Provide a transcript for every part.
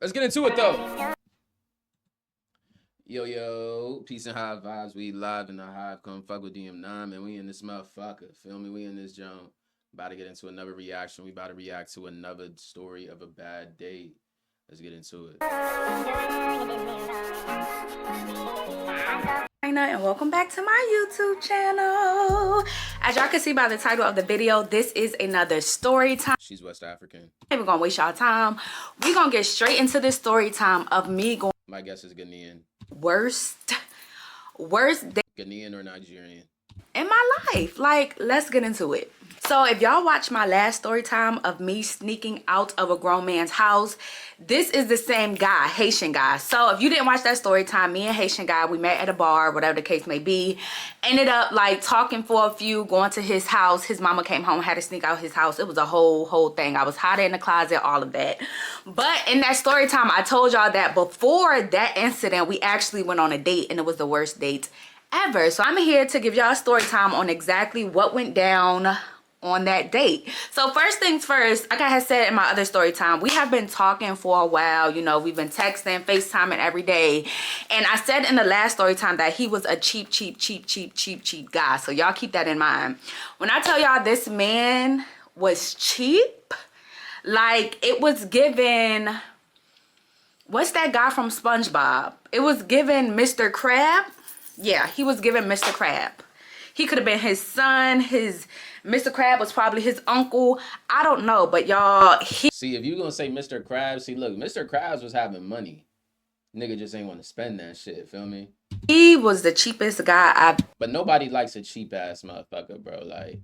Let's get into it though. Yo, peace and high vibes. We live in the hive. Come fuck with DM9, man. We in this motherfucker. Feel me? We in this joint. About to get into another reaction. We about to react to another story of a bad date. Let's get into it. And welcome back to my YouTube channel. As y'all can see by the title of the video, this is another story time. She's West African. We're gonna waste y'all time. We're gonna get straight into this story time of me going. My guess is Ghanaian. Worst day Ghanaian or Nigerian? in my life. Like, let's get into it. So if y'all watched my last story time of me sneaking out of a grown man's house, this is the same guy, Haitian guy. So if you didn't watch that story time, me and Haitian guy, we met at a bar, whatever the case may be, ended up like talking for a few, going to his house. His mama came home, had to sneak out his house. It was a whole thing. I was hiding in the closet, all of that. But in that story time, I told y'all that before that incident, we actually went on a date, and it was the worst date ever. So I'm here to give y'all a story time on exactly what went down on that date. So first things first, like I had said in my other story time, we have been talking for a while. You know, we've been texting, FaceTiming every day. And I said in the last story time that he was a cheap guy. So y'all keep that in mind. When I tell y'all this man was cheap, like it was given, what's that guy from SpongeBob? It was given Mr. Crab. Yeah, he was given Mr. Crab. He could have been his son. Mr. Crab was probably his uncle. I don't know, but y'all, See, if you gonna say Mr. Krabs, see, look, Mr. Krabs was having money. Nigga just ain't want to spend that shit, feel me? he was the cheapest guy But nobody likes a cheap ass motherfucker, bro. Like,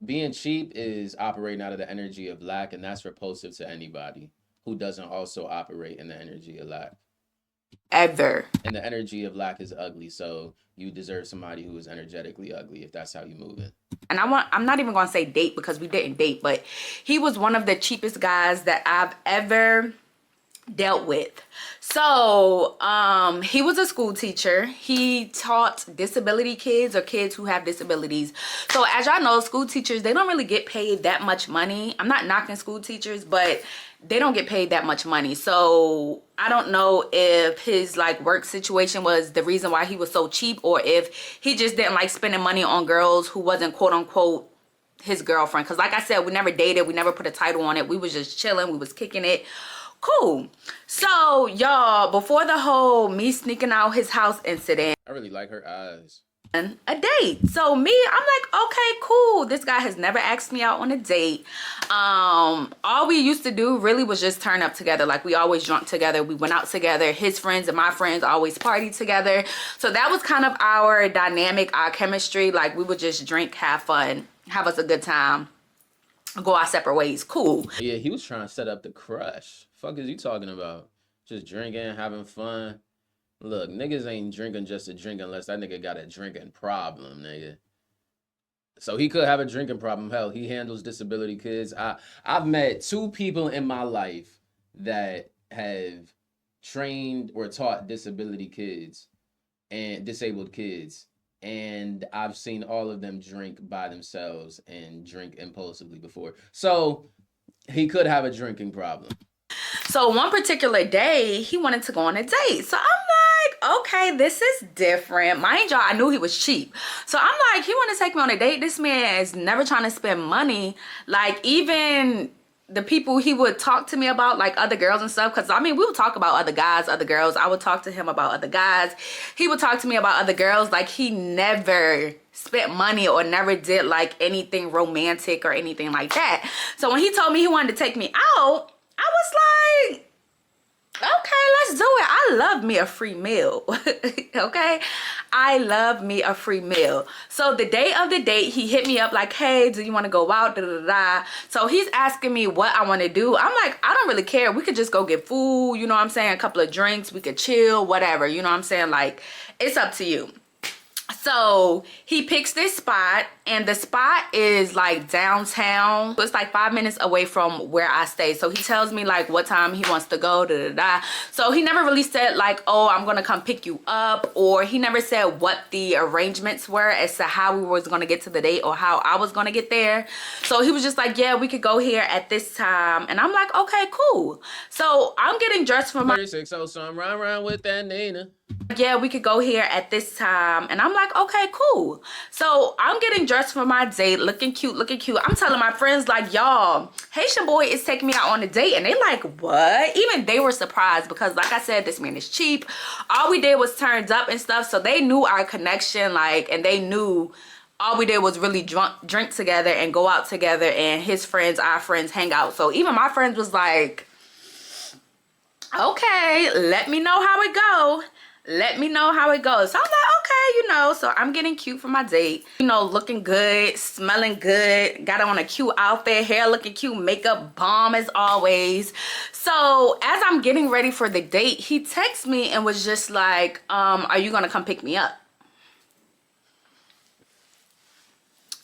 being cheap is operating out of the energy of lack, and that's repulsive to anybody who doesn't also operate in the energy of lack. ever. And the energy of lack is ugly, so you deserve somebody who is energetically ugly if that's how you move it. And I'm not even gonna say date because we didn't date, but he was one of the cheapest guys that I've ever dealt with. So he was a school teacher. He taught disability kids or kids who have disabilities. So as y'all know, school teachers, they don't really get paid that much money. I'm not knocking school teachers, but they don't get paid that much money. So I don't know if his like work situation was the reason why he was so cheap, or if he just didn't like spending money on girls who wasn't quote unquote his girlfriend. Because like I said, we never dated, we never put a title on it. We was just chilling, we was kicking it. Cool. So y'all, before the whole me sneaking out his house incident, I really like her eyes. a date. So me, I'm like, okay, cool. This guy has never asked me out on a date. All we used to do really was just turn up together. Like, we always drunk together, we went out together. His friends and my friends always partied together. So that was kind of our dynamic, our chemistry. Like, we would just drink, have fun, have us a good time, go our separate ways. Cool. Yeah, he was trying to set up the crush. Fuck is you talking about? Just drinking, having fun. Look, niggas ain't drinking just to drink unless that nigga got a drinking problem, nigga. So he could have a drinking problem. Hell, he handles disability kids. I've met 2 people in my life that have trained or taught disability kids and disabled kids. And I've seen all of them drink by themselves and drink impulsively before. So he could have a drinking problem. So one particular day, he wanted to go on a date. So I'm like, okay, this is different. Mind y'all, I knew he was cheap. So I'm like, he want to take me on a date? This man is never trying to spend money. Like, even the people he would talk to me about, like other girls and stuff, because I mean, we would talk about other guys, other girls. I would talk to him about other guys. He would talk to me about other girls. Like, he never spent money or never did like anything romantic or anything like that. So when he told me he wanted to take me out, I was like, okay, let's do it. I love me a free meal. Okay, I love me a free meal. So the day of the date, he hit me up like, hey, do you want to go out? Da, da, da, da. So he's asking me what I want to do. I'm like, I don't really care. We could just go get food, you know what I'm saying? A couple of drinks, we could chill, whatever, you know what I'm saying? Like, it's up to you. So he picks this spot, and the spot is like downtown. It's like 5 minutes away from where I stay. So he tells me like what time he wants to go, da da da. So he never really said like, oh, I'm gonna come pick you up, or he never said what the arrangements were as to how we was gonna get to the date or how I was gonna get there. So he was just like, yeah, we could go here at this time, and I'm like, okay, cool. So I'm getting dressed for my 36, so I'm round with that Nina. yeah, we could go here at this time. And I'm like, okay, cool. So I'm getting dressed for my date, looking cute, looking cute. I'm telling my friends like, y'all, Haitian boy is taking me out on a date. And they like, what? Even they were surprised because like I said, this man is cheap. All we did was turned up and stuff. So they knew our connection, like, and they knew all we did was really drink together and go out together, and his friends, our friends, hang out. So even my friends was like, okay, let me know how it go. Let me know how it goes. So I'm like, okay, you know, so I'm getting cute for my date. You know, looking good, smelling good, got on a cute outfit, hair looking cute, makeup bomb as always. So as I'm getting ready for the date, he texted me and was just like, are you gonna come pick me up?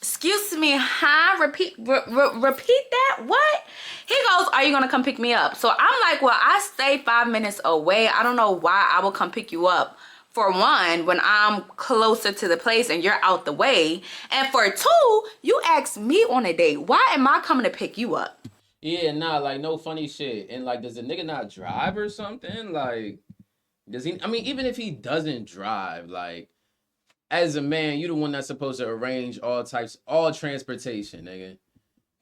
Excuse me, huh? Repeat that? What? He goes, are you gonna come pick me up? So I'm like, well, I stay 5 minutes away. I don't know why I will come pick you up. For one, when I'm closer to the place and you're out the way. And for two, you asked me on a date. Why am I coming to pick you up? Yeah, nah, like no funny shit. And like, does the nigga not drive or something? Like, does he? I mean, even if he doesn't drive, like, as a man, you the one that's supposed to arrange all transportation, nigga.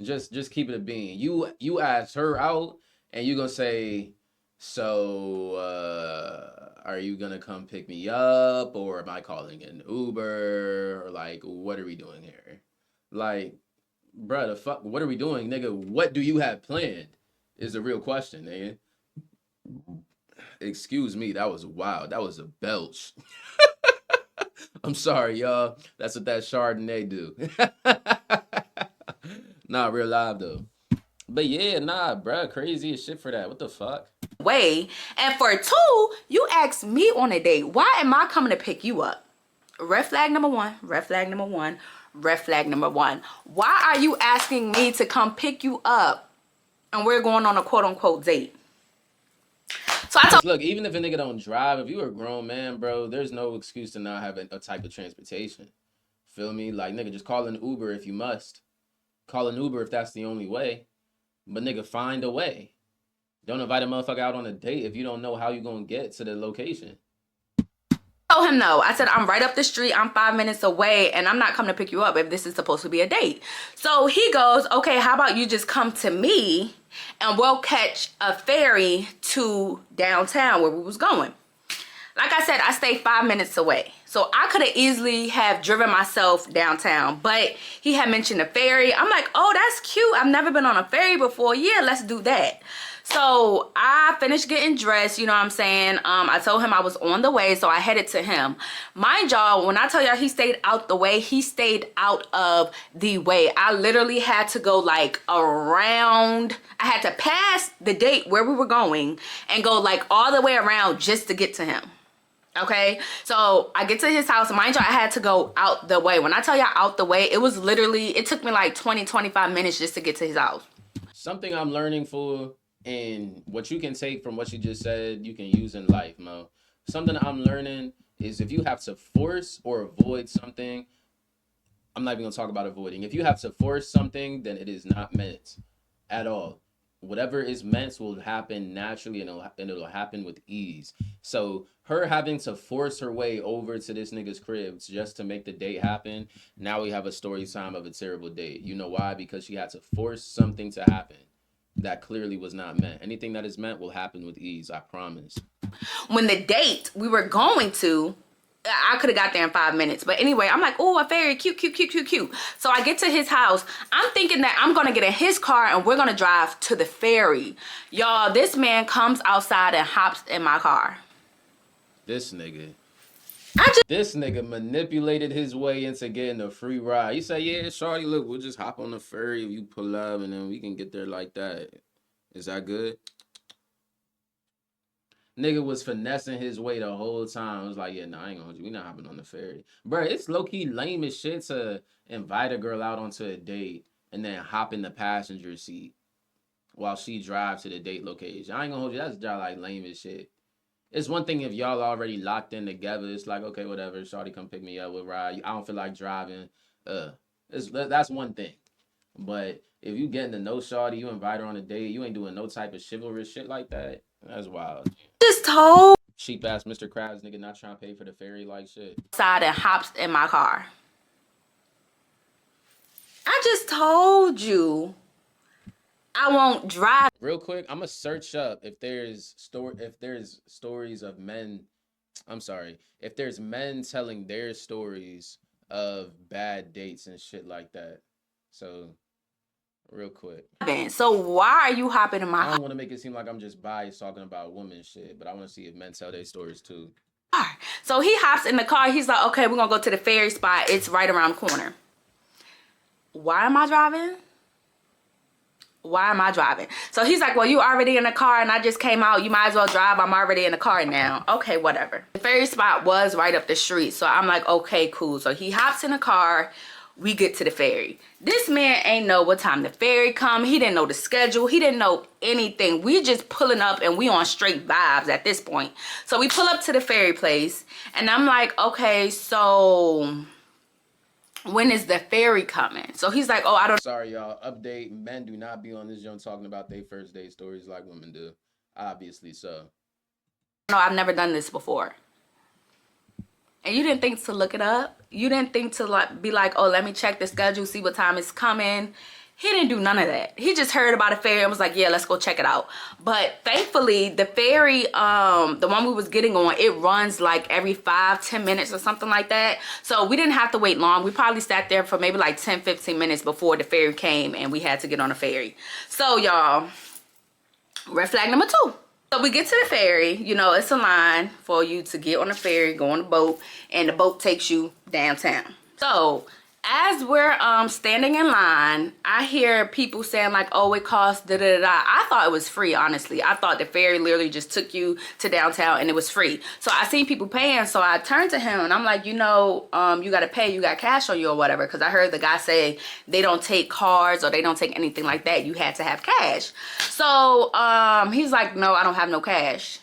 Just keep it a bean. You ask her out, and you gonna say, so are you gonna come pick me up, or am I calling an Uber, or like what are we doing here? Like, bruh, the fuck, what are we doing, nigga? What do you have planned? Is the real question, nigga. Excuse me, that was wild. That was a belch. I'm sorry, y'all. That's what that Chardonnay do. Nah, real live though. But yeah, nah, bruh, crazy as shit for that. What the fuck? Way. And for two, you asked me on a date. Why am I coming to pick you up? Red flag number one. Red flag number one. Red flag number one. Why are you asking me to come pick you up and we're going on a quote unquote date? So I told Look, even if a nigga don't drive, if you a grown man, bro, there's no excuse to not have a type of transportation. Feel me? Like, nigga, just call an Uber if you must. Call an Uber if that's the only way. But nigga, find a way. Don't invite a motherfucker out on a date if you don't know how you gonna get to the location. him no. I said, I'm right up the street. I'm 5 minutes away and I'm not coming to pick you up if this is supposed to be a date. So he goes, okay, how about you just come to me and we'll catch a ferry to downtown where we was going. Like I said, I stay 5 minutes away. So I could have easily have driven myself downtown, but he had mentioned a ferry. I'm like, oh, that's cute. I've never been on a ferry before. Yeah, let's do that. So I finished getting dressed, you know what I'm saying? I told him I was on the way, so I headed to him. Mind y'all, when I tell y'all he stayed out the way, he stayed out of the way. I literally had to go like around. I had to pass the date where we were going and go like all the way around just to get to him. Okay, so I get to his house. Mind you, I had to go out the way. When I tell y'all out the way, it was literally, it took me like 20-25 minutes just to get to his house. Something I'm learning for, and what you can take from what you just said, you can use in life, Mo. Something I'm learning is if you have to force or avoid something, I'm not even gonna talk about avoiding. If you have to force something, then it is not meant at all. Whatever is meant will happen naturally, and it'll happen with ease. So her having to force her way over to this nigga's crib just to make the date happen, now we have a story time of a terrible date. You know why? Because she had to force something to happen that clearly was not meant. Anything that is meant will happen with ease, I promise. When the date we were going to, I could have got there in 5 minutes. But anyway, I'm like, oh, a ferry, cute, cute, cute, cute, cute. So I get to his house. I'm thinking that I'm going to get in his car and we're going to drive to the ferry. Y'all, this man comes outside and hops in my car. This nigga. I just This nigga manipulated his way into getting a free ride. He said, yeah, shorty, look, we'll just hop on the ferry if you pull up and then we can get there like that. Is that good? Nigga was finessing his way the whole time. I was like, yeah, nah, I ain't gonna hold you. We not hopping on the ferry. Bro, it's low-key lame as shit to invite a girl out onto a date and then hop in the passenger seat while she drives to the date location. I ain't gonna hold you. That's just like lame as shit. It's one thing if y'all already locked in together. It's like, okay, whatever. Shawty come pick me up. We'll ride. I don't feel like driving. Uh, that's one thing. But if you getting to know Shawty, you invite her on a date, you ain't doing no type of chivalrous shit like that. That's wild. Just told Cheap ass Mr. Krabs nigga not trying to pay for the ferry like shit. side and hops in my car. I just told you I won't drive. Real quick, I'm gonna search up if there's stories of men. I'm sorry, if there's men telling their stories of bad dates and shit like that. So real quick. So why are you hopping in my I car? don't want to make it seem like I'm just biased talking about women shit, but I want to see if men tell their stories too. So he hops in the car. He's like, okay, we're gonna go to the ferry spot. It's right around the corner. Why am I driving? Why am I driving? So he's like, well, you already in the car and I just came out. You might as well drive. I'm already in the car now. Okay, whatever. The ferry spot was right up the street. So I'm like, okay, cool. So he hops in the car. We get to the ferry. This man ain't know what time the ferry come. He didn't know the schedule. He didn't know anything. We just pulling up and we on straight vibes at this point. So we pull up to the ferry place and I'm like, okay, so when is the ferry coming? So he's like, oh, I don't. Sorry, y'all. Update. Men do not be on this joint talking about their first date stories like women do. Obviously so. No, I've never done this before. And you didn't think to look it up? You didn't think to like be like, oh, let me check the schedule, see what time it's coming. He didn't do none of that. He just heard about a ferry and was like, yeah, let's go check it out. But thankfully, the ferry, the one we was getting on, it runs like every 5-10 minutes or something like that. So we didn't have to wait long. We probably sat there for maybe like 10-15 minutes before the ferry came and we had to get on a ferry. So y'all, red flag number 2. So we get to the ferry, you know, it's a line for you to get on the ferry, go on the boat, and the boat takes you downtown. So as we're standing in line, I hear people saying like, oh, it costs da da da. I thought it was free, honestly. I thought the ferry literally just took you to downtown and it was free. So I seen people paying, so I turned to him and I'm like, you know, you got to pay, you got cash on you or whatever. Because I heard the guy say they don't take cards or they don't take anything like that. You had to have cash. So he's like, no, I don't have no cash.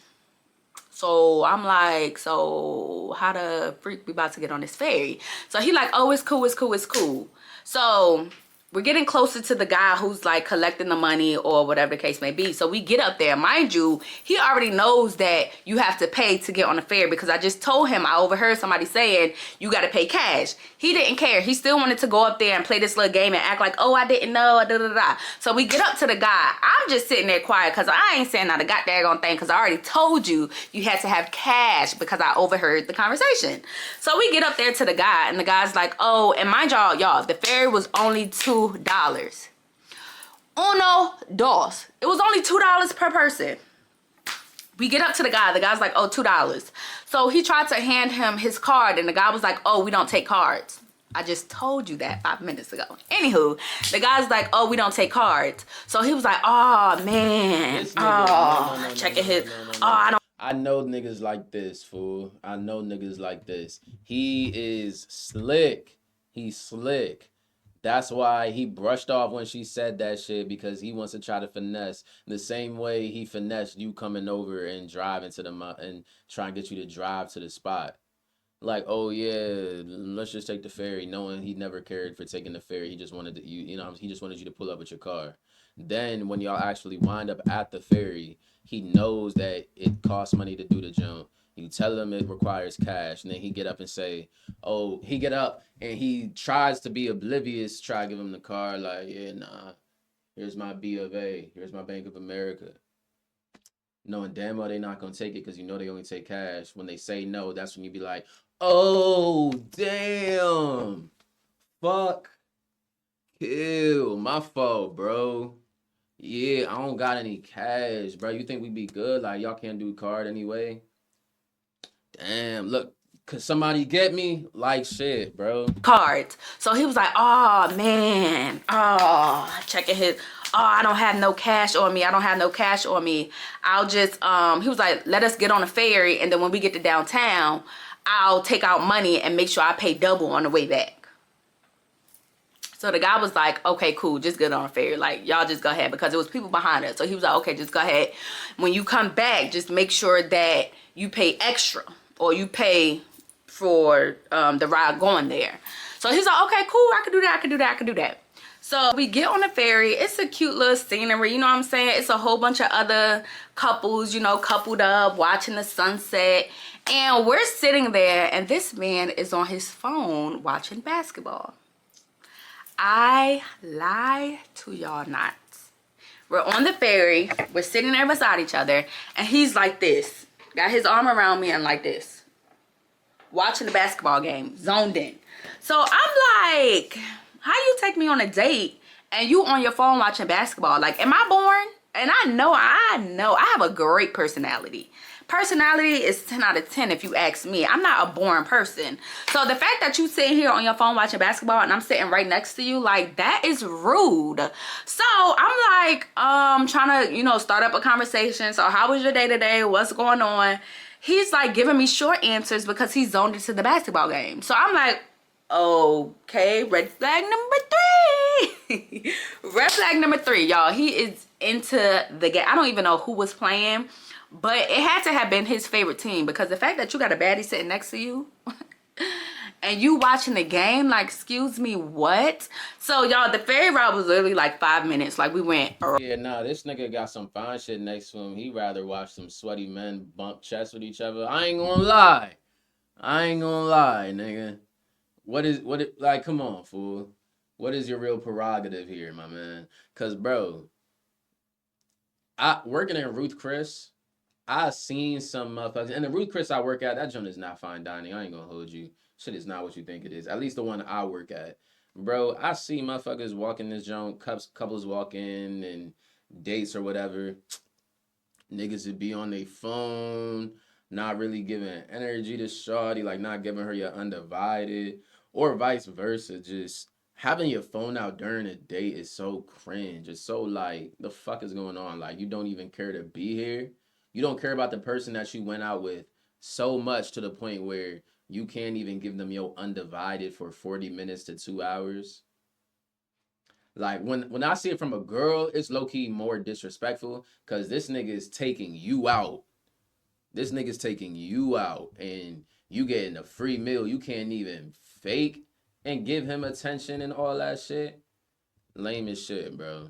So I'm like, so how the freak we about to get on this ferry? So he like, oh, it's cool, it's cool, it's cool. So we're getting closer to the guy who's like collecting the money or whatever the case may be. So we get up there. Mind you, he already knows that you have to pay to get on the ferry because I just told him, I overheard somebody saying you got to pay cash. He didn't care. He still wanted to go up there and play this little game and act like, oh, I didn't know, da da da. So we get up to the guy. I'm just sitting there quiet because I ain't saying not a goddamn thing because I already told you you had to have cash because I overheard the conversation. So we get up there to the guy and the guy's like, oh, and mind y'all, the ferry was only $2. Uno, dos. It was only $2 per person. We get up to the guy. The guy's like, oh, $2. So he tried to hand him his card and the guy was like, oh, we don't take cards. I just told you that 5 minutes ago. Anywho, the guy's like, oh, we don't take cards. So he was like, oh, man. Oh, checking his. Oh, I don't. I know niggas like this, fool. I know niggas like this. He is slick. He's slick. That's why he brushed off when she said that shit because he wants to try to finesse the same way he finessed you coming over and driving to the and trying to get you to drive to the spot. Like, oh yeah, let's just take the ferry, knowing he never cared for taking the ferry. He just wanted to, you know, he just wanted you to pull up with your car. Then when y'all actually wind up at the ferry, he knows that it costs money to do the jump. You tell him it requires cash, and then he get up and say, oh, he get up and he tries to be oblivious, try to give him the car, like, yeah, nah, here's my B of A, here's my Bank of America. Knowing damn well they not gonna take it because you know they only take cash. When they say no, that's when you be like, oh, damn, fuck, kill, my fault, bro. Yeah, I don't got any cash, bro. You think we be good? Like, y'all can't do card anyway? Damn, look, could somebody get me? Like shit, bro. Cards. So he was like, oh, man. Oh, checking his. oh, I don't have no cash on me. I don't have no cash on me. I'll just, he was like, let us get on a ferry. And then when we get to downtown, I'll take out money and make sure I pay double on the way back. So the guy was like, okay, cool, just get on a ferry. Like, y'all just go ahead, because there was people behind us. So he was like, okay, just go ahead. When you come back, just make sure that you pay extra, or you pay for the ride going there. So he's like, okay, cool, I can do that, I can do that, I can do that. So we get on the ferry. It's a cute little scenery, you know what I'm saying? It's a whole bunch of other couples, you know, coupled up, watching the sunset. And we're sitting there, and this man is on his phone watching basketball. I lie to y'all not. We're on the ferry, we're sitting there beside each other, and he's like this, got his arm around me and like this, watching the basketball game, zoned in. So I'm like, how you take me on a date and you on your phone watching basketball? Like, am I boring? And I know I have a great personality. Personality is 10 out of 10 if you ask me. I'm not a boring person. So the fact that you sitting here on your phone watching basketball and I'm sitting right next to you, like, that is rude. So I'm like, trying to, you know, start up a conversation. So how was your day today? What's going on? He's like giving me short answers because he's zoned into the basketball game. So I'm like, okay, red flag number 3. Red flag number 3, y'all. He is into the game. I don't even know who was playing, but it had to have been his favorite team, because the fact that you got a baddie sitting next to you and you watching the game, like, excuse me, what? So y'all, the ferry ride was literally like 5 minutes. Like, we went Yeah, nah, this nigga got some fine shit next to him. He rather watch some sweaty men bump chests with each other. I ain't gonna lie, nigga. Like, come on, fool. What is your real prerogative here, my man? Cause, bro, I working in Ruth Chris, I seen some motherfuckers, and the Ruth Chris I work at, that joint is not fine dining. I ain't gonna hold you. Shit is not what you think it is. At least the one I work at. Bro, I see motherfuckers walking this joint, couples walk in and dates or whatever. Niggas would be on their phone, not really giving energy to shawty, like not giving her your undivided, or vice versa. Just having your phone out during a date is so cringe. It's so like, the fuck is going on? Like, you don't even care to be here. You don't care about the person that you went out with so much to the point where you can't even give them your undivided for 40 minutes to 2 hours. Like, when I see it from a girl, it's low-key more disrespectful, because this nigga is taking you out. This nigga's taking you out, and you getting a free meal. You can't even fake and give him attention and all that shit. Lame as shit, bro.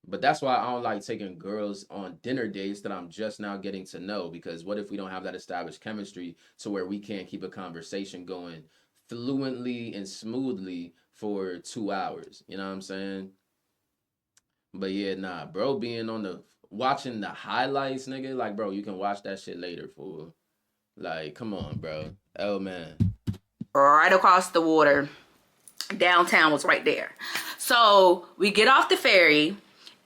But that's why I don't like taking girls on dinner dates that I'm just now getting to know, because what if we don't have that established chemistry to where we can't keep a conversation going fluently and smoothly for 2 hours? You know what I'm saying? But yeah, nah, bro, being on the watching the highlights, nigga, like, bro, you can watch that shit later, fool. Like, come on, bro. Oh, man. right across the water. Downtown was right there. So we get off the ferry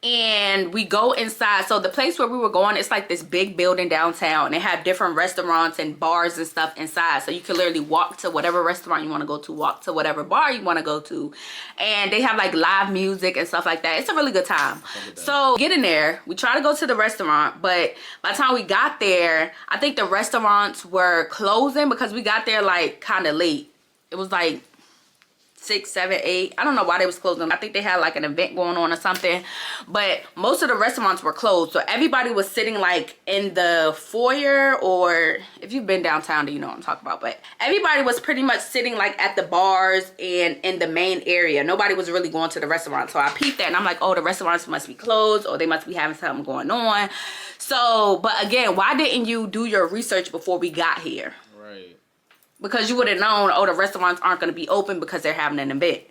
and we go inside. So the place where we were going, it's like this big building downtown, and they have different restaurants and bars and stuff inside. So you can literally walk to whatever restaurant you want to go to, walk to whatever bar you want to go to, and they have like live music and stuff like that. It's a really good time. So get in there. We try to go to the restaurant, but by the time we got there, I think the restaurants were closing because we got there like kind of late. It was like 6, 7, 8. I don't know why they was closing. I think they had like an event going on or something, but most of the restaurants were closed. So everybody was sitting like in the foyer, or if you've been downtown, you know what I'm talking about. But everybody was pretty much sitting like at the bars and in the main area. Nobody was really going to the restaurant. So I peeped that and I'm like, oh, the restaurants must be closed, or they must be having something going on. So, but again, why didn't you do your research before we got here? Right. Because you would have known, oh, the restaurants aren't going to be open because they're having an event.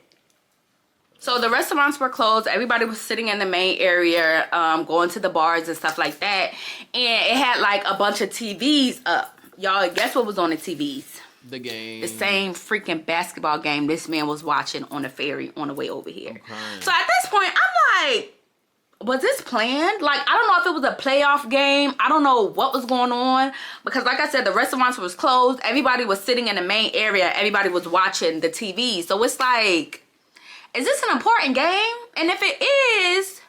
So the restaurants were closed. Everybody was sitting in the main area, going to the bars and stuff like that. And it had like a bunch of TVs up. Y'all, guess what was on the TVs? The game. The same freaking basketball game this man was watching on the ferry on the way over here. So at this point, I'm like, was this planned? Like, I don't know if it was a playoff game. I don't know what was going on, because like I said, the restaurants was closed. Everybody was sitting in the main area. Everybody was watching the TV. So it's like, is this an important game? And if it is,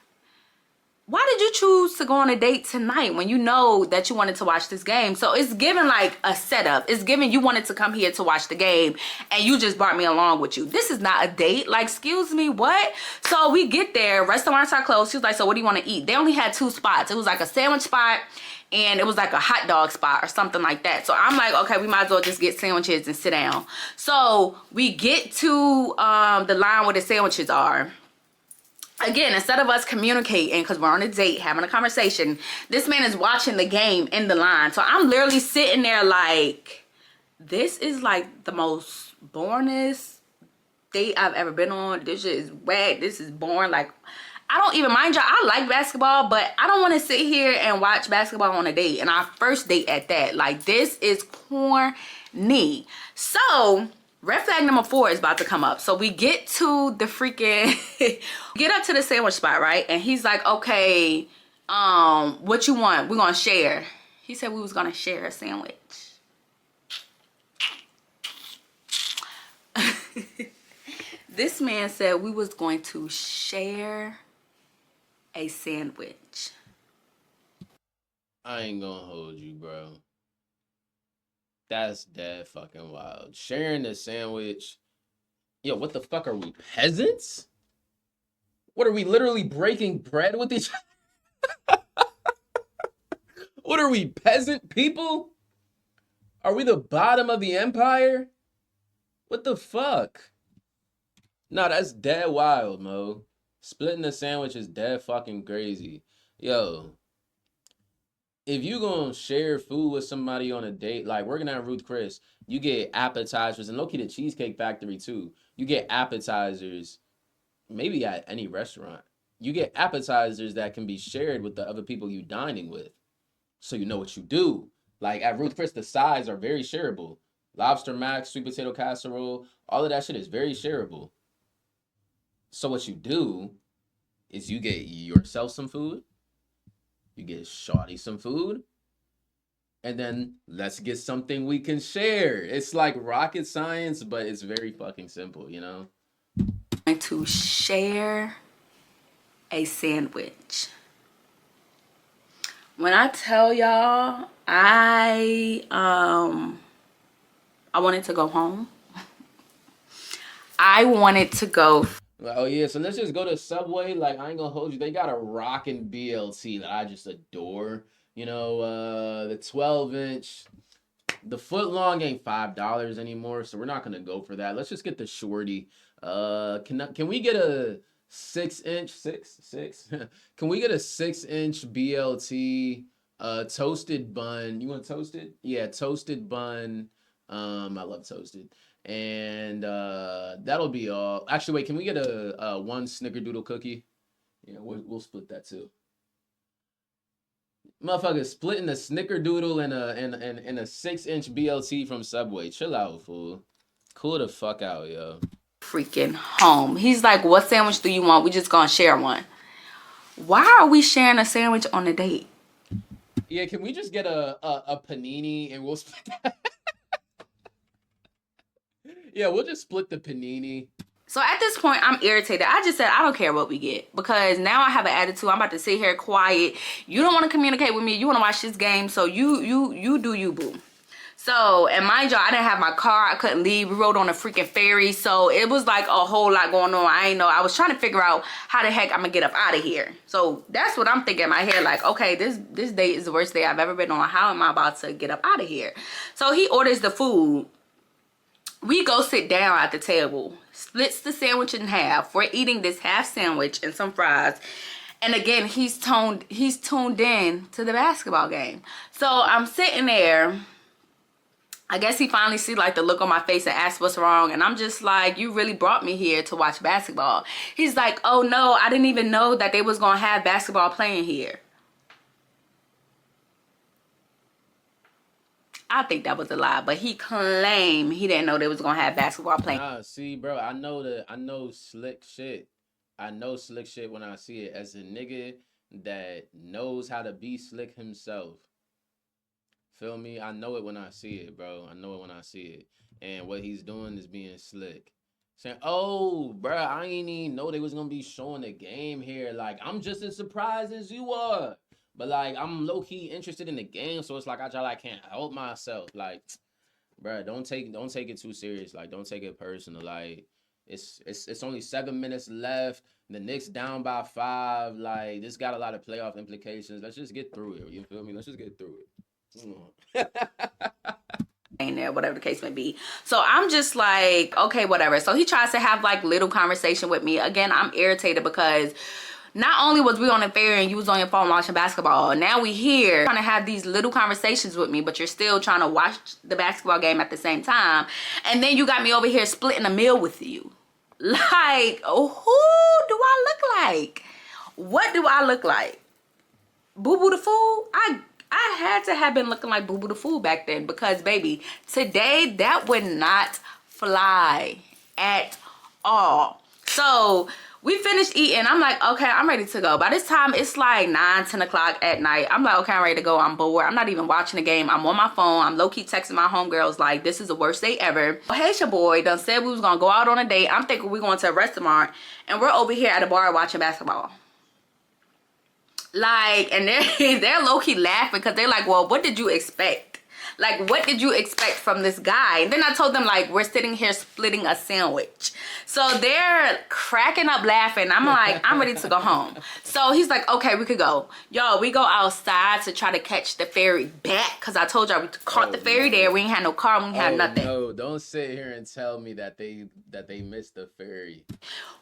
why did you choose to go on a date tonight when you know that you wanted to watch this game? So it's given like a setup. It's given you wanted to come here to watch the game and you just brought me along with you. This is not a date. Like, excuse me, what? So we get there, restaurants are closed. She was like, so what do you want to eat? They only had 2 spots. It was like a sandwich spot and it was like a hot dog spot or something like that. So I'm like, okay, we might as well just get sandwiches and sit down. So we get to the line where the sandwiches are. Again, instead of us communicating, because we're on a date, having a conversation, this man is watching the game in the line. So I'm literally sitting there like, this is like the most boringest date I've ever been on. This shit is whack. This is boring. Like, I don't even mind y'all. I like basketball, but I don't want to sit here and watch basketball on a date. And our first date at that. Like, this is corny. So red flag number 4 is about to come up. So we get to the freaking get up to the sandwich spot, right? And he's like, okay, what you want? We're gonna share. He said we was gonna share a sandwich. This man said we was going to share a sandwich. I ain't gonna hold you, bro. That's dead fucking wild. Sharing a sandwich. Yo, what the fuck are we, peasants? What are we, literally breaking bread with each other? What are we, peasant people? Are we the bottom of the empire? What the fuck? Nah, that's dead wild, Mo. Splitting a sandwich is dead fucking crazy. Yo, if you gonna share food with somebody on a date, like working at Ruth Chris, you get appetizers, and low-key the Cheesecake Factory too. You get appetizers, maybe at any restaurant. You get appetizers that can be shared with the other people you dining with. So you know what you do. Like at Ruth Chris, the sides are very shareable. Lobster mac, sweet potato casserole, all of that shit is very shareable. So what you do is you get yourself some food, you get shawty some food, and then let's get something we can share. It's like rocket science, but it's very fucking simple, you know? Going to share a sandwich. When I tell y'all, I wanted to go home. I wanted to go. Like, oh yeah, so let's just go to Subway. Like, I ain't gonna hold you. They got a rockin' BLT that I just adore. You know, the 12-inch. The foot long ain't $5 anymore, so we're not gonna go for that. Let's just get the shorty. Can we get a 6-inch six? Can we get a 6-inch BLT? Toasted bun. You want toasted? Yeah, toasted bun. I love toasted. And that'll be all. Actually, wait. Can we get a one snickerdoodle cookie? Yeah, we'll split that too. Motherfucker splitting a snickerdoodle and a 6-inch BLT from Subway. Chill out, fool. Cool the fuck out, yo. Freaking home. He's like, what sandwich do you want? We just gonna share one. Why are we sharing a sandwich on a date? Yeah, can we just get a panini and we'll split that? Yeah, we'll just split the panini. So at this point, I'm irritated. I just said, I don't care what we get. Because now I have an attitude. I'm about to sit here quiet. You don't want to communicate with me. You want to watch this game. So you do you, boo. So, and mind y'all, I didn't have my car. I couldn't leave. We rode on a freaking ferry. So it was like a whole lot going on. I ain't know. I was trying to figure out how the heck I'm going to get up out of here. So that's what I'm thinking in my head. Like, okay, this date is the worst day I've ever been on. How am I about to get up out of here? So he orders the food. We go sit down at the table, splits the sandwich in half. We're eating this half sandwich and some fries. And again, he's tuned in to the basketball game. So I'm sitting there. I guess he finally see like the look on my face and asked what's wrong. And I'm just like, you really brought me here to watch basketball. He's like, oh no, I didn't even know that they was going to have basketball playing here. I think that was a lie, but he claimed he didn't know they was gonna have basketball playing. Nah, see, bro, I know slick shit. I know slick shit when I see it. As a nigga that knows how to be slick himself. Feel me? I know it when I see it, bro. I know it when I see it. And what he's doing is being slick. saying, "Oh, bruh, I ain't even know they was gonna be showing the game here. Like, I'm just as surprised as you are, but like, I'm low key interested in the game, so it's like I can't help myself. Like, bruh, don't take it too serious. Like, don't take it personal. Like, it's only 7 minutes left. The Knicks down by 5. Like, this got a lot of playoff implications. Let's just get through it. You feel me? Let's just get through it. Come on." There, whatever the case may be. So I'm just like, okay, whatever. So he tries to have like little conversation with me. Again, I'm irritated because not only was we on the ferry and you was on your phone watching basketball, now we here trying to have these little conversations with me, but you're still trying to watch the basketball game at the same time. And then you got me over here splitting a meal with you. Like, who do I look like? What do I look like? Boo Boo the Fool? I had to have been looking like Boo Boo the Fool back then, because baby, today that would not fly at all. So we finished eating. I'm like, okay, I'm ready to go. By this time, it's like 9-10 o'clock at night. I'm like, okay, I'm ready to go. I'm bored. I'm not even watching the game. I'm on my phone. I'm low-key texting my homegirls like, this is the worst day ever. Hey, your boy done said we was gonna go out on a date. I'm thinking we're going to a restaurant, and we're over here at a bar watching basketball. Like, and they're low-key laughing because they're like, well, what did you expect? Like, what did you expect from this guy? And then I told them, like, we're sitting here splitting a sandwich. So they're cracking up laughing. I'm like, I'm ready to go home. So he's like, okay, we could go. Yo, we go outside to try to catch the ferry back, because I told y'all we caught the ferry there. We ain't had no car. We ain't had nothing. No, don't sit here and tell me that they missed the ferry.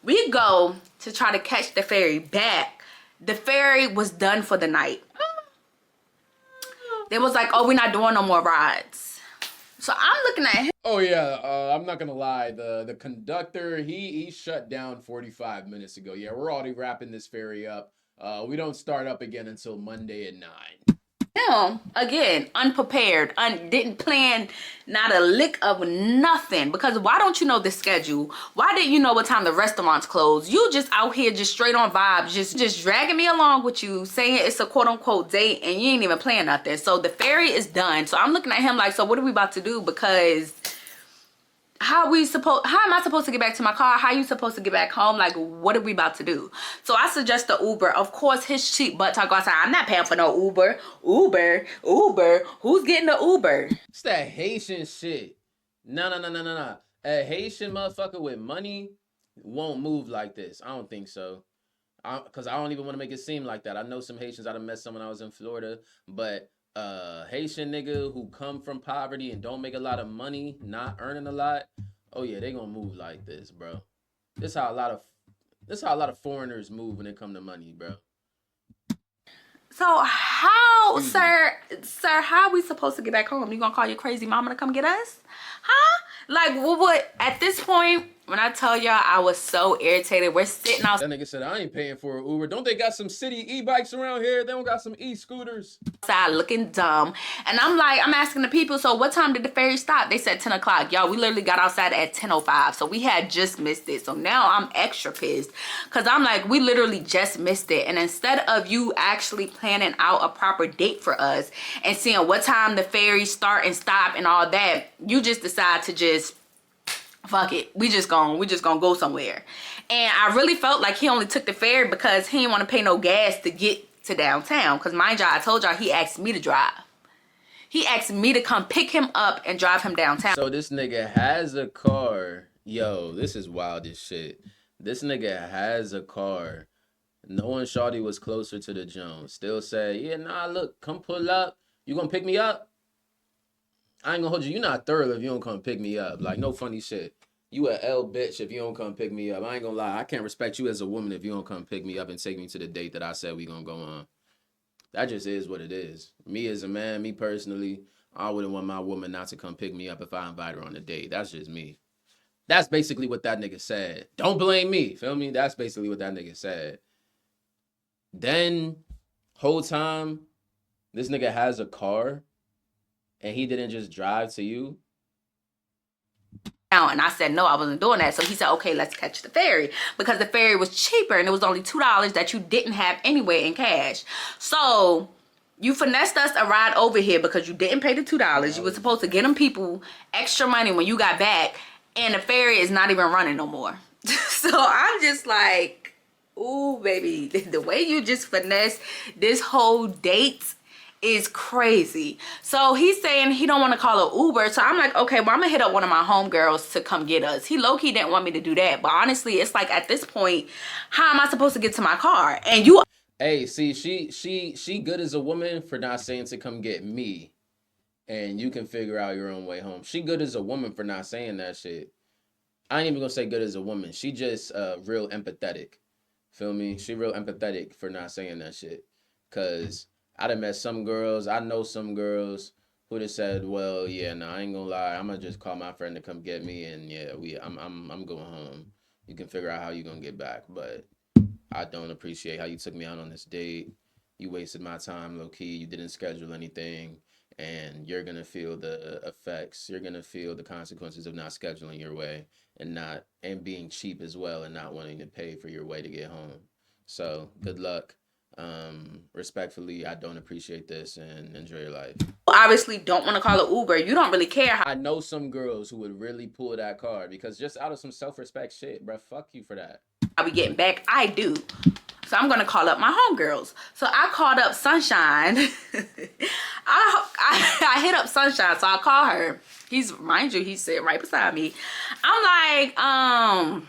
We go to try to catch the ferry back. The ferry was done for the night. They was like, oh, we're not doing no more rides. So I'm looking at him. Oh yeah, I'm not gonna lie. The conductor, he shut down 45 minutes ago. Yeah, we're already wrapping this ferry up. We don't start up again until Monday at 9. Again, unprepared, didn't plan not a lick of nothing. Because why don't you know the schedule? Why didn't you know what time the restaurants close? You just out here just straight on vibes, just dragging me along with you, saying it's a quote-unquote date, and you ain't even playing nothing. So the ferry is done. So I'm looking at him like, so what are we about to do? Because how am I supposed to get back to my car? How are you supposed to get back home? Like, what are we about to do? So I suggest the Uber. Of course, his cheap butt talk outside. I'm not paying for no Uber. Uber. Who's getting the Uber? It's that Haitian shit. No. A Haitian motherfucker with money won't move like this. I don't think so. Because I don't even want to make it seem like that. I know some Haitians. I done met some when I was in Florida. But Haitian nigga who come from poverty and don't make a lot of money, not earning a lot, oh yeah, they gonna move like this, bro. This how a lot of foreigners move when it come to money, bro. So how, sir, how are we supposed to get back home? You gonna call your crazy mama to come get us? Huh? Like, what? At this point, when I tell y'all, I was so irritated. We're sitting out. That nigga said, I ain't paying for an Uber. Don't they got some city e-bikes around here? They don't got some e-scooters. Outside looking dumb. And I'm asking the people, so what time did the ferry stop? They said 10 o'clock. Y'all, we literally got outside at 10:05. So we had just missed it. So now I'm extra pissed. Because I'm like, we literally just missed it. And instead of you actually planning out a proper date for us and seeing what time the ferry start and stop and all that, you just decide to just fuck it, we just gonna go somewhere. And I really felt like he only took the ferry because he didn't want to pay no gas to get to downtown. Because mind y'all, I told y'all he asked me to drive. He asked me to come pick him up and drive him downtown. So this nigga has a car. Yo, this is wild as shit. This nigga has a car. Knowing shawty was closer to the Jones. Still say, yeah, nah, look, come pull up. You gonna pick me up? I ain't gonna hold you. You're not thorough if you don't come pick me up. Like, no funny shit. You a L bitch if you don't come pick me up. I ain't gonna lie. I can't respect you as a woman if you don't come pick me up and take me to the date that I said we gonna go on. That just is what it is. Me as a man, me personally, I wouldn't want my woman not to come pick me up if I invite her on a date. That's just me. That's basically what that nigga said. Don't blame me. Feel me? That's basically what that nigga said. Then, whole time, this nigga has a car and he didn't just drive to you. And I said, no, I wasn't doing that. So he said, okay, let's catch the ferry, because the ferry was cheaper and it was only $2 that you didn't have anyway in cash. So you finessed us a ride over here because you didn't pay the $2. You were supposed to get them people extra money when you got back. and the ferry is not even running no more. So I'm just like, ooh, baby, the way you just finesse this whole date is crazy. So he's saying he don't want to call an Uber. So I'm like, okay, well, I'm gonna hit up one of my homegirls to come get us. He low-key didn't want me to do that, but honestly, it's like at this point, how am I supposed to get to my car? And you Hey, see, she good as a woman for not saying to come get me, and you can figure out your own way home. She good as a woman for not saying that shit. I ain't even gonna say good as a woman. She just real empathetic. Feel me? She real empathetic for not saying that shit. Cause I done met some girls. I know some girls who'd have said, "Well, yeah, no, I ain't gonna lie. I'm gonna just call my friend to come get me, and yeah, I'm going home. You can figure out how you gonna get back." But I don't appreciate how you took me out on this date. You wasted my time, low key. You didn't schedule anything, and you're gonna feel the effects. You're gonna feel the consequences of not scheduling your way and being cheap as well, and not wanting to pay for your way to get home. So good luck. Respectfully, I don't appreciate this, and enjoy your life. obviously don't want to call an Uber. You don't really care how I know some girls who would really pull that card because just out of some self-respect shit, bruh. Fuck you for that. we getting back. I do. So I'm gonna call up my homegirls. So I called up Sunshine. I hit up Sunshine. So I call her. Mind you, he's sitting right beside me. I'm like,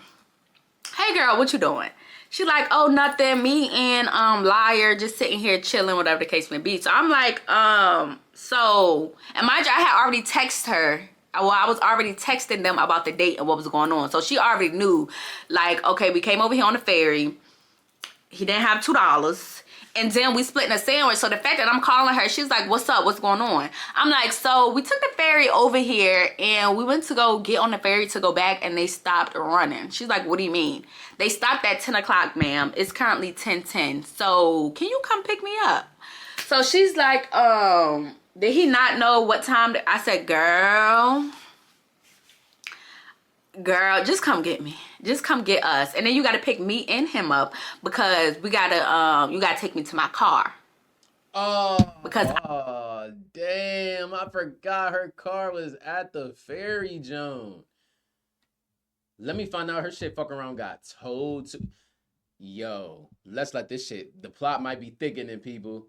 hey girl, what you doing? She like, oh, nothing. Me and Liar just sitting here chilling, whatever the case may be. So I'm like, so, and mind you, I had already texted her. Well, I was already texting them about the date and what was going on. So she already knew, like, okay, we came over here on the ferry. He didn't have $2. And then we split in a sandwich. So the fact that I'm calling her, she's like, what's up? What's going on? I'm like, so we took the ferry over here and we went to go get on the ferry to go back and they stopped running. She's like, what do you mean? They stopped at 10 o'clock, ma'am. It's currently 10:10. So can you come pick me up? So she's like, did he not know what time? I said, girl, just come get me. Just come get us. And then you got to pick me and him up because we got to, you got to take me to my car. Oh, damn. I forgot her car was at the ferry zone. Let me find out her shit fuck around got towed to. Yo, let's let this shit. The plot might be thickening, people.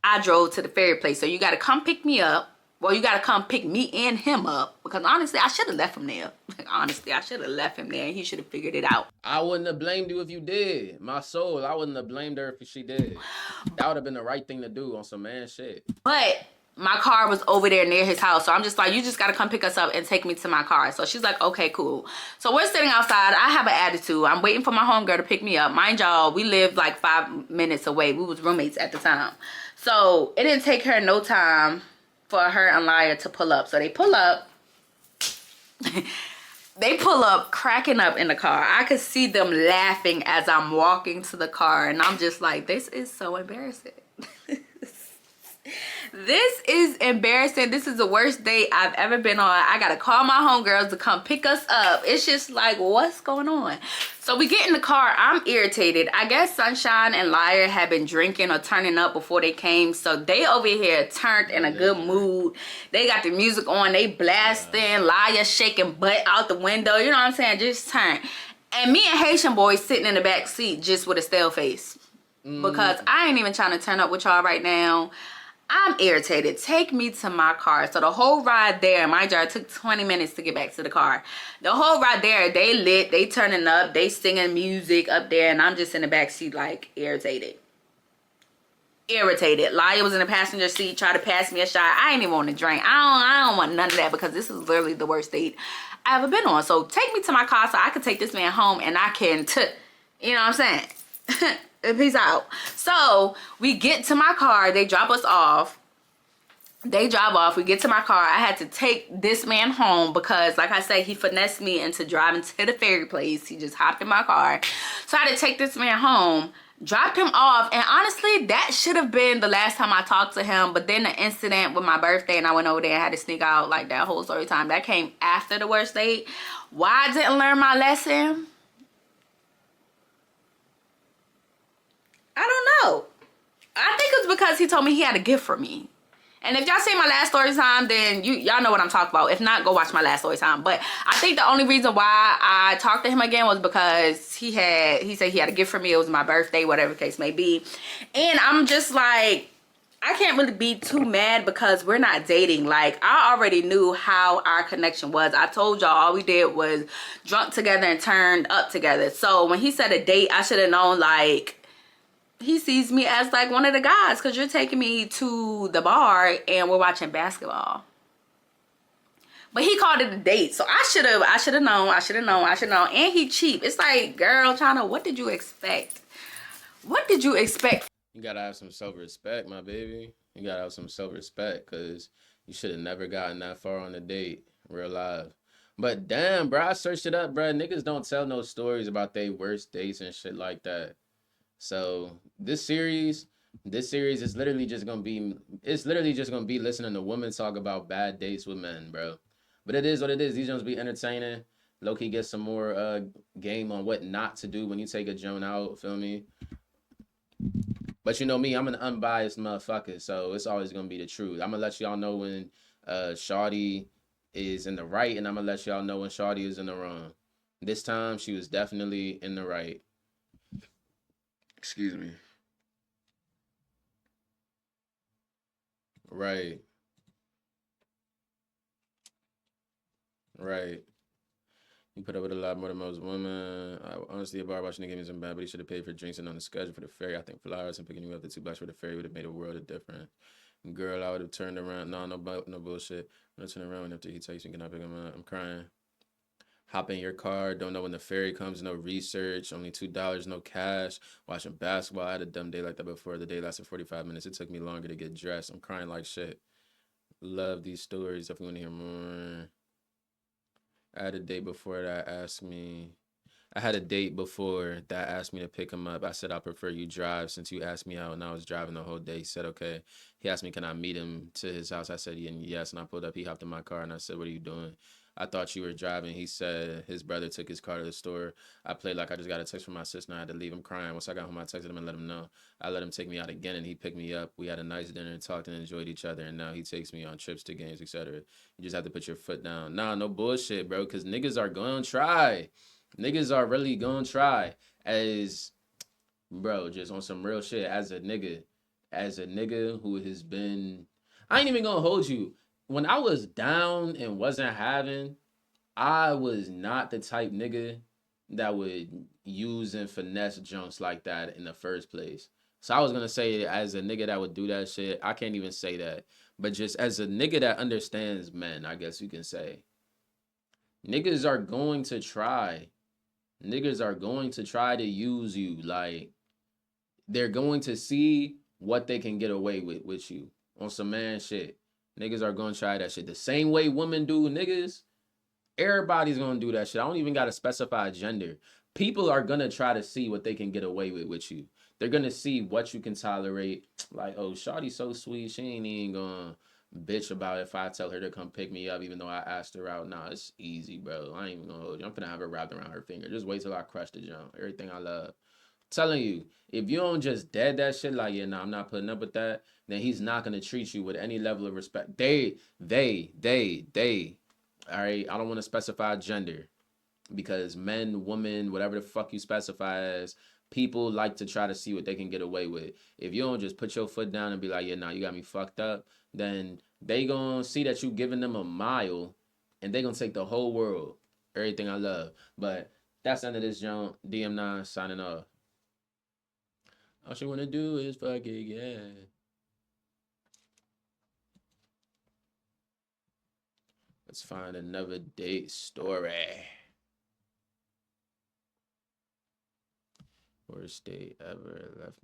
I drove to the ferry place. So you got to come pick me up. Well, you got to come pick me and him up. Because honestly, I should have left him there. Honestly, I should have left him there and he should have figured it out. I wouldn't have blamed you if you did. My soul, I wouldn't have blamed her if she did. That would have been the right thing to do on some man shit. But my car was over there near his house. So I'm just like, you just got to come pick us up and take me to my car. So she's like, okay, cool. So we're sitting outside. I have an attitude. I'm waiting for my homegirl to pick me up. Mind y'all, we lived like 5 minutes away. We was roommates at the time. So it didn't take her no time for her and Liar to pull up. So they pull up. They pull up cracking up in the car. I could see them laughing as I'm walking to the car. And I'm just like, this is so embarrassing. This is embarrassing. This is the worst date I've ever been on. I gotta call my homegirls to come pick us up. It's just like, what's going on? So we get in the car. I'm irritated. I guess Sunshine and Liar had been drinking or turning up before they came. So they over here turned in a good mood. They got the music on. They blasting. Liar shaking butt out the window. You know what I'm saying? Just turn. And me and Haitian boy sitting in the back seat just with a stale face. Because I ain't even trying to turn up with y'all right now. I'm irritated. Take me to my car. So the whole ride there, mind you, it took 20 minutes to get back to the car. The whole ride there, they lit, they turning up, they singing music up there, and I'm just in the back seat like irritated. Liar was in the passenger seat, tried to pass me a shot. I ain't even want to drink. I don't want none of that because this is literally the worst date I've ever been on. So take me to my car so I can take this man home and I can, you know what I'm saying? Peace out. So we get to my car. They drop us off. They drive off. We get to my car. I had to take this man home because, like I said, he finessed me into driving to the ferry place. He just hopped in my car. So I had to take this man home, dropped him off. And honestly, that should have been the last time I talked to him. But then the incident with my birthday and I went over there and had to sneak out, like that whole story time, that came after the worst date. Why I didn't learn my lesson? I don't know. I think it's because he told me he had a gift for me. And if y'all see my last story time, then y'all know what I'm talking about. If not, go watch my last story time. But I think the only reason why I talked to him again was because he said he had a gift for me. It was my birthday, whatever the case may be. And I'm just like, I can't really be too mad because we're not dating. Like, I already knew how our connection was. I told y'all all we did was drunk together and turned up together. So when he said a date, I should have known, like, he sees me as like one of the guys because you're taking me to the bar and we're watching basketball. But he called it a date, so I should have known. And he cheap. It's like, girl, China, what did you expect? What did you expect? You gotta have some self-respect, my baby. You gotta have some self-respect, cause you should have never gotten that far on a date, real life. But damn, bro, I searched it up, bro. Niggas don't tell no stories about their worst dates and shit like that. So this series is literally just gonna be, it's literally just gonna be listening to women talk about bad dates with men, bro. But it is what it is. These joints be entertaining. Low-key get some more game on what not to do when you take a joint out, feel me? But you know me, I'm an unbiased motherfucker, so it's always gonna be the truth. I'm gonna let y'all know when Shawty is in the right, and I'm gonna let y'all know when Shawty is in the wrong. This time, she was definitely in the right. Excuse me. Right, right. He put up with a lot more than most women. Honestly, a bar watching gave me some bad, but he should have paid for drinks and on the schedule for the ferry. I think flowers and picking you up the $2 for the ferry would have made a world of difference. Girl, I would have turned around. No bullshit. I'm gonna turn around after he takes you. Can I pick him up? I'm crying. Hop in your car. Don't know when the ferry comes. No research. Only $2. No cash. Watching basketball. I had a dumb day like that before. The day lasted 45 minutes. It took me longer to get dressed. I'm crying like shit. Love these stories. If you want to hear more. I had a date before that asked me. I had a date before that asked me to pick him up. I said, I prefer you drive since you asked me out, and I was driving the whole day. He said, okay. He asked me, can I meet him to his house? I said, yeah, yes. And I pulled up. He hopped in my car, and I said, what are you doing? I thought you were driving. He said his brother took his car to the store. I played like I just got a text from my sister, and I had to leave him crying. Once I got home, I texted him and let him know. I let him take me out again, and he picked me up. We had a nice dinner and talked and enjoyed each other, and now he takes me on trips to games, etc. You just have to put your foot down. Nah, no bullshit, bro, because niggas are going to try. Niggas are really gonna try as, bro, just on some real shit. As a nigga who has been, I ain't even gonna hold you. When I was down and wasn't having, I was not the type nigga that would use and finesse junks like that in the first place. So I was gonna say, as a nigga that would do that shit, I can't even say that. But just as a nigga that understands men, I guess you can say, niggas are going to try. Niggas are going to try to use you. Like, they're going to see what they can get away with you on some man shit. Niggas are going to try that shit. The same way women do niggas, everybody's going to do that shit. I don't even got to specify gender. People are going to try to see what they can get away with you. They're going to see what you can tolerate. Like, oh, shawty's so sweet. She ain't even going to bitch about if I tell her to come pick me up, even though I asked her out. Nah, it's easy, bro. I ain't even gonna hold you. I'm finna have her wrapped around her finger. Just wait till I crush the jump. Everything I love. Telling you, if you don't just dead that shit, like, yeah, nah, I'm not putting up with that, then he's not gonna treat you with any level of respect. They. All right, I don't want to specify gender because men, women, whatever the fuck you specify as, people like to try to see what they can get away with. If you don't just put your foot down and be like, yeah, nah, you got me fucked up, then they gonna see that you giving them a mile and they gonna take the whole world. Everything I love. But that's the end of this junk. DM9 signing off. All she wanna do is fuck it, yeah. Let's find another date story. Worst date ever left